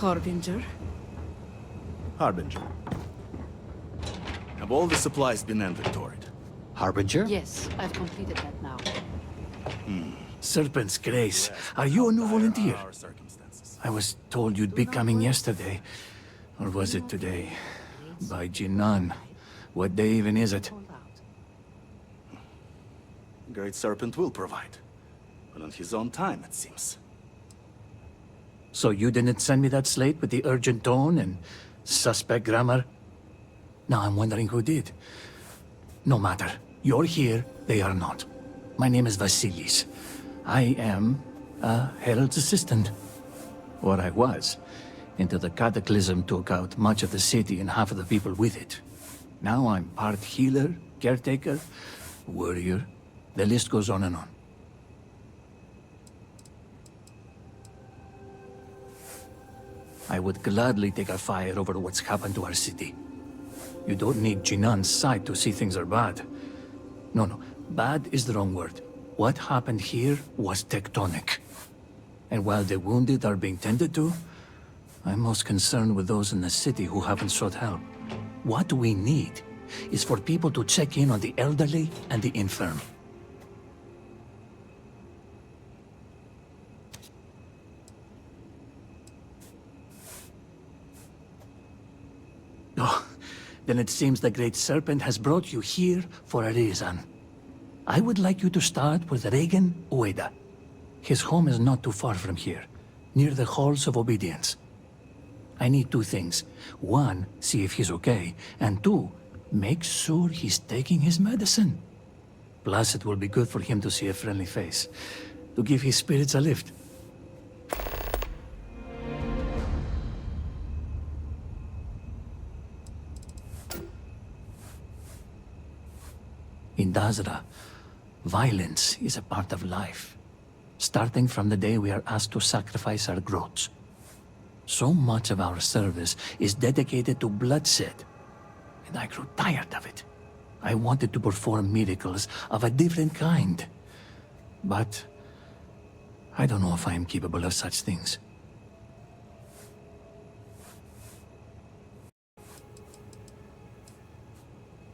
Harbinger. Harbinger. Have all the supplies been inventoried? Harbinger? Yes, I've completed that now. Serpent's Grace, are you a new volunteer? Our circumstances. I was told you'd be coming yesterday. Or was it today? By Jinan. What day even is it? Great Serpent will provide. But on his own time, it seems. So you didn't send me that slate with the urgent tone and suspect grammar? Now I'm wondering who did. No matter. You're here, they are not. My name is Vasilis. I am a Herald's assistant. Or I was, until the cataclysm took out much of the city and half of the people with it. Now I'm part healer, caretaker, warrior. The list goes on and on. I would gladly take a fire over what's happened to our city. You don't need Jinan's side to see things are bad. No, bad is the wrong word. What happened here was tectonic. And while the wounded are being tended to, I'm most concerned with those in the city who haven't sought help. What we need is for people to check in on the elderly and the infirm. Oh, then it seems the Great Serpent has brought you here for a reason. I would like you to start with Regan Ueda. His home is not too far from here, near the Halls of Obedience. I need two things. One, see if he's okay, and two, make sure he's taking his medicine. Plus, it will be good for him to see a friendly face, to give his spirits a lift. In Dazra, violence is a part of life, starting from the day we are asked to sacrifice our growths. So much of our service is dedicated to bloodshed, and I grew tired of it. I wanted to perform miracles of a different kind, but I don't know if I am capable of such things.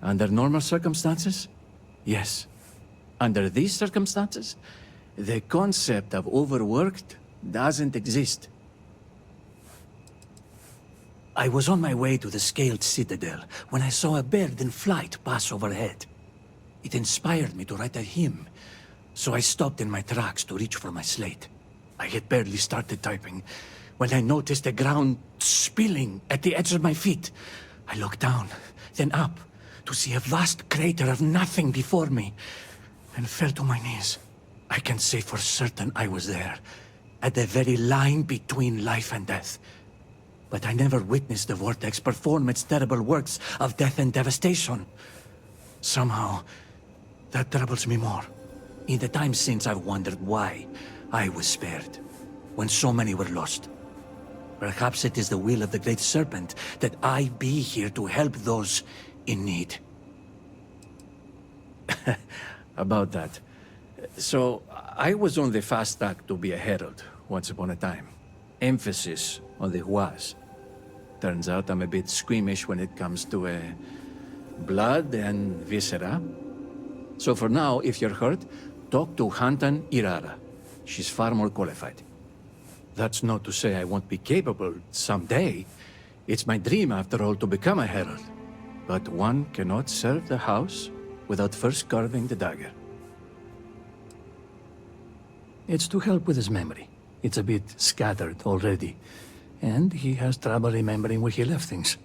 Under normal circumstances? Yes. Under these circumstances, the concept of overworked doesn't exist. I was on my way to the Scaled Citadel when I saw a bird in flight pass overhead. It inspired me to write a hymn, so I stopped in my tracks to reach for my slate. I had barely started typing when I noticed the ground spilling at the edge of my feet. I looked down, then up, to see a vast crater of nothing before me, and fell to my knees. I can say for certain I was there, at the very line between life and death. But I never witnessed the Vortex perform its terrible works of death and devastation. Somehow, that troubles me more. In the time since, I've wondered why I was spared, when so many were lost. Perhaps it is the will of the Great Serpent that I be here to help those in need. About that. So, I was on the fast track to be a herald, once upon a time. Emphasis on the was. Turns out I'm a bit squeamish when it comes to blood and viscera. So for now, if you're hurt, talk to Hantan Irara. She's far more qualified. That's not to say I won't be capable someday. It's my dream, after all, to become a herald. But one cannot serve the house without first carving the dagger. It's to help with his memory. It's a bit scattered already, and he has trouble remembering where he left things.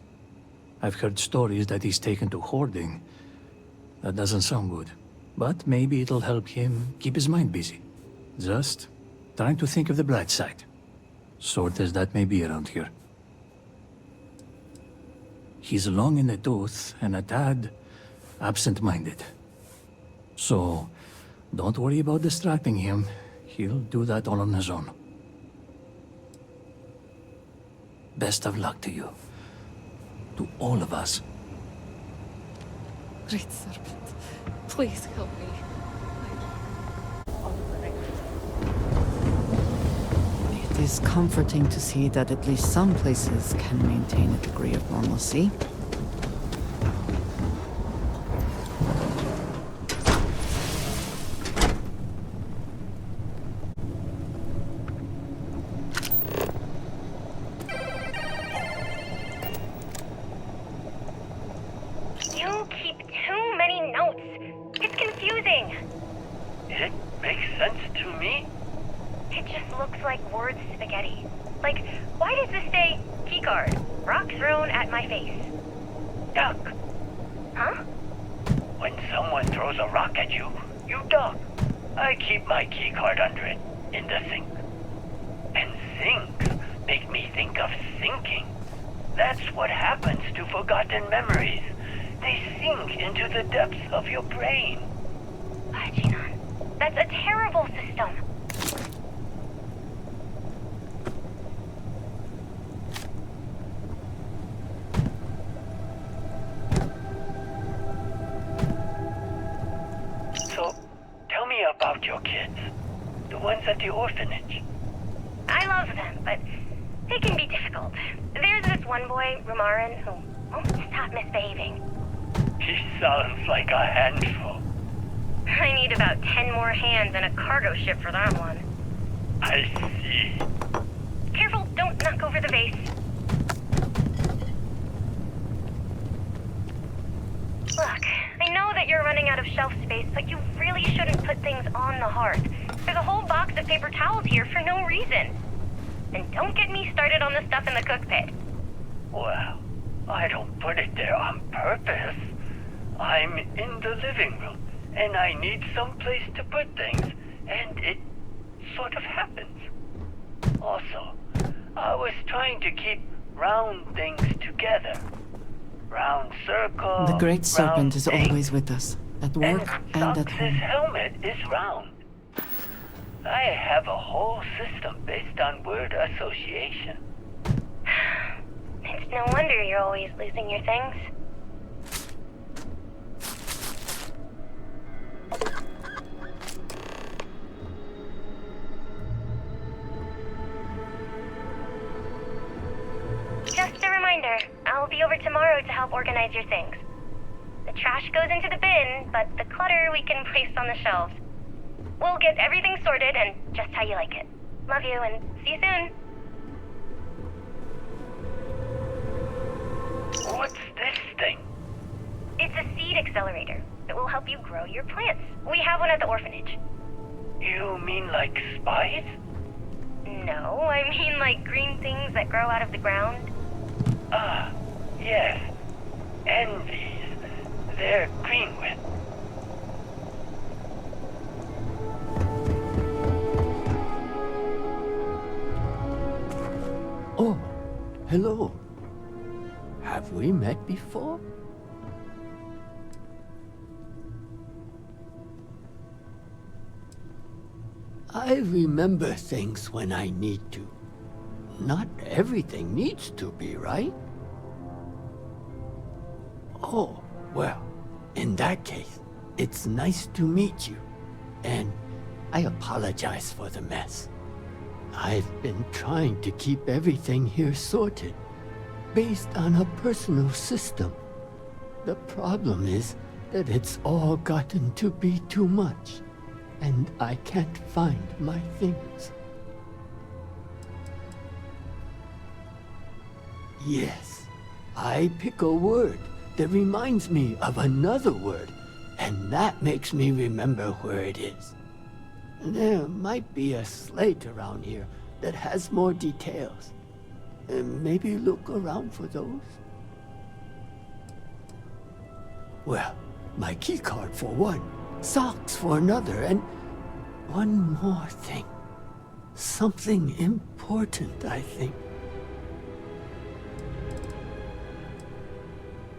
I've heard stories that he's taken to hoarding. That doesn't sound good, but maybe it'll help him keep his mind busy. Just trying to think of the bright side, sort as that may be around here. He's long in the tooth and a tad absent-minded. So, don't worry about distracting him. He'll do that all on his own. Best of luck to you. To all of us. Great Serpent, please help me. is comforting to see that at least some places can maintain a degree of normalcy. You keep too many notes. It's confusing. It makes sense to me. It just looks like word spaghetti. Like, why does this say keycard? Rock thrown at my face. Duck. Huh? When someone throws a rock at you, you duck. I keep my keycard under it, in the sink. And sinks make me think of sinking. That's what happens to forgotten memories. They sink into the depths of your brain. Jinan, that's a terrible system. So, tell me about your kids. The ones at the orphanage. I love them, but they can be difficult. There's this one boy, Rumarin, who won't stop misbehaving. He sounds like a handful. I need about 10 more hands and a cargo ship for that one. I see. Careful, don't knock over the vase. Look, I know that you're running out of shelf space, but you really shouldn't put things on the hearth. There's a whole box of paper towels here for no reason. And don't get me started on the stuff in the cook pit. Well, I don't put it there on purpose. I'm in the living room, and I need some place to put things, and it sort of happens. Also, I was trying to keep round things together. Round circle. The Great Serpent round is thing. always with us, at And work and at Sox's home. helmet is round. I have a whole system based on word association. It's no wonder you're always losing your things. Just a reminder, I'll be over tomorrow to help organize your things. The trash goes into the bin, but the clutter we can place on the shelves. We'll get everything sorted and just how you like it. Love you and see you soon. What's this thing? It's a seed accelerator. It will help you grow your plants. We have one at the orphanage. You mean like spies? No, I mean like green things that grow out of the ground. Ah, yes. Envies. They're green with. Oh, hello. Have we met before? I remember things when I need to. Not everything needs to be, right? Oh, well, in that case, it's nice to meet you. And I apologize for the mess. I've been trying to keep everything here sorted, based on a personal system. The problem is that it's all gotten to be too much, and I can't find my things. Yes, I pick a word that reminds me of another word, and that makes me remember where it is. There might be a slate around here that has more details. Maybe look around for those. Well, my keycard for one, socks for another, and one more thing. Something important, I think.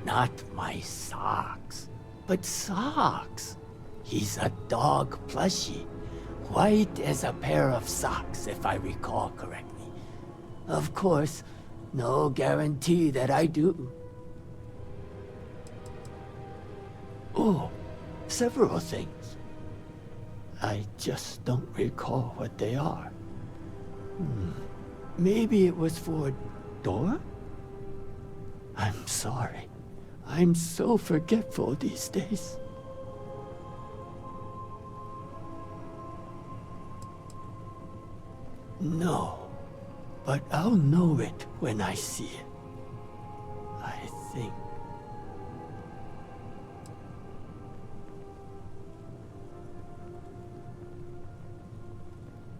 Not my socks, but socks. He's a dog plushie. White as a pair of socks, if I recall correctly. Of course, no guarantee that I do. Oh, several things. I just don't recall what they are. maybe it was for Dora? I'm sorry. I'm so forgetful these days. No, but I'll know it when I see it. I think.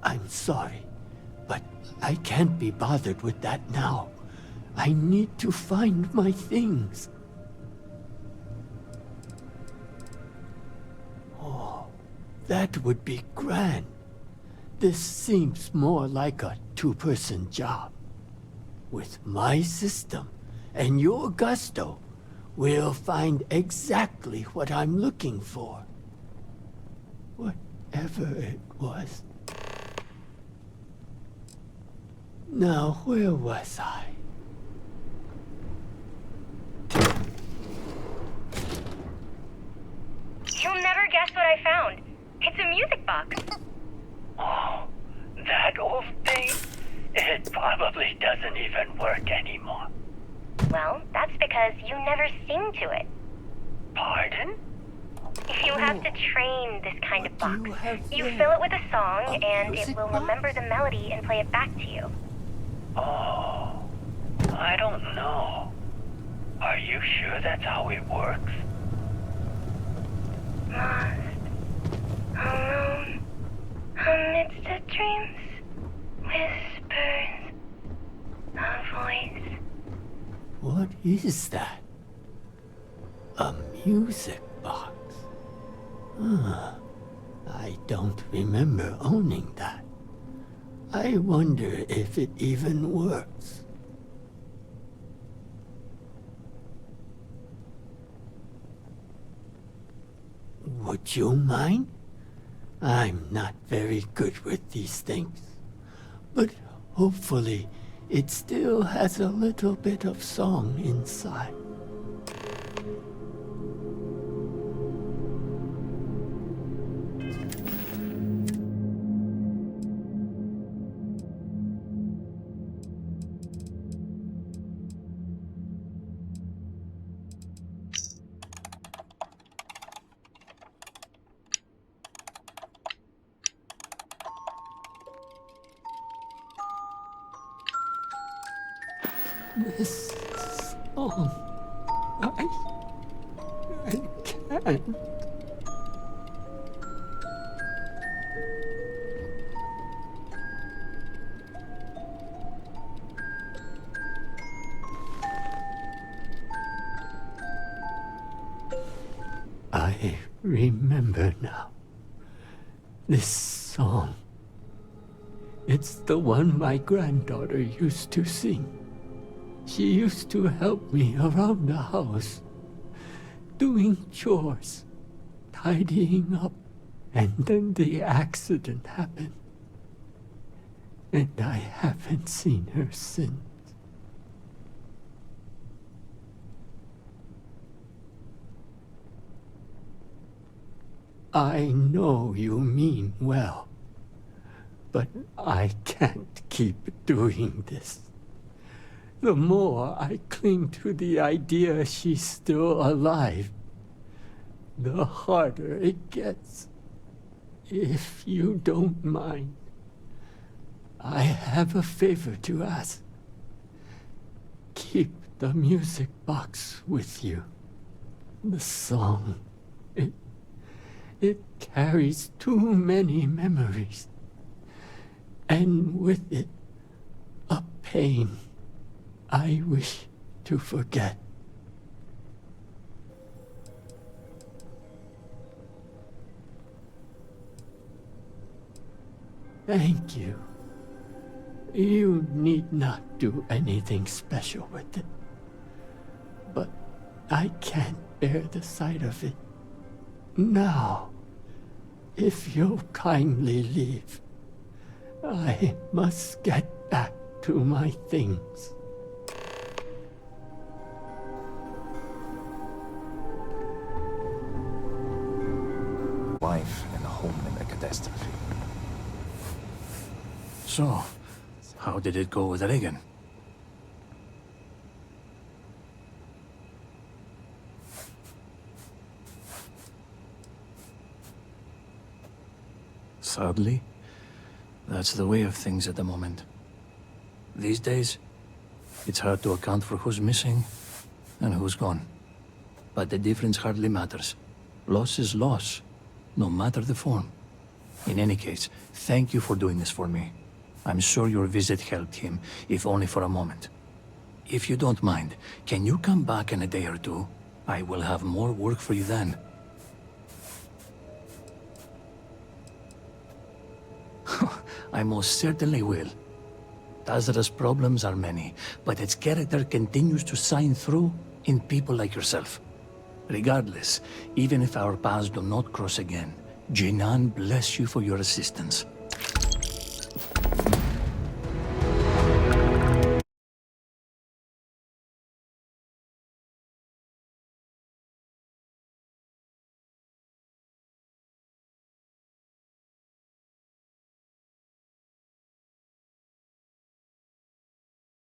I'm sorry, but I can't be bothered with that now. I need to find my things. Oh, that would be grand. This seems more like a two-person job. With my system and your gusto, we'll find exactly what I'm looking for. Whatever it was. Now, where was I? You'll never guess what I found. It's a music box. Oh, that old thing? It probably doesn't even work anymore. Well, that's because you never sing to it. Pardon? You have to train this kind of box. You there? fill it with a song, A and it music will box? remember the melody and play it back to you. Oh, I don't know. Are you sure that's how it works? Lost, alone, amidst the dreams, whispers, a voice. What is that? A music box. I don't remember owning that. I wonder if it even works. Would you mind? I'm not very good with these things. But hopefully, it still has a little bit of song inside. This song, I can't. I remember now. This song. It's the one my granddaughter used to sing. She used to help me around the house, doing chores, tidying up, and then the accident happened. And I haven't seen her since. I know you mean well, but I can't keep doing this. The more I cling to the idea she's still alive, the harder it gets. If you don't mind, I have a favor to ask. Keep the music box with you. The song, it carries too many memories. And with it, a pain I wish to forget. Thank you. You need not do anything special with it. But I can't bear the sight of it. Now, if you'll kindly leave, I must get back to my things. Wife and a home in a catastrophe. So, How did it go with Reagan? Sadly, that's the way of things at the moment. These days, it's hard to account for who's missing and who's gone. But the difference hardly matters. Loss is loss, no matter the form. In any case, thank you for doing this for me. I'm sure your visit helped him, if only for a moment. If you don't mind, can you come back in a day or two? I will have more work for you then. I most certainly will. Tazra's problems are many, but its character continues to shine through in people like yourself. Regardless, even if our paths do not cross again, Jinan bless you for your assistance.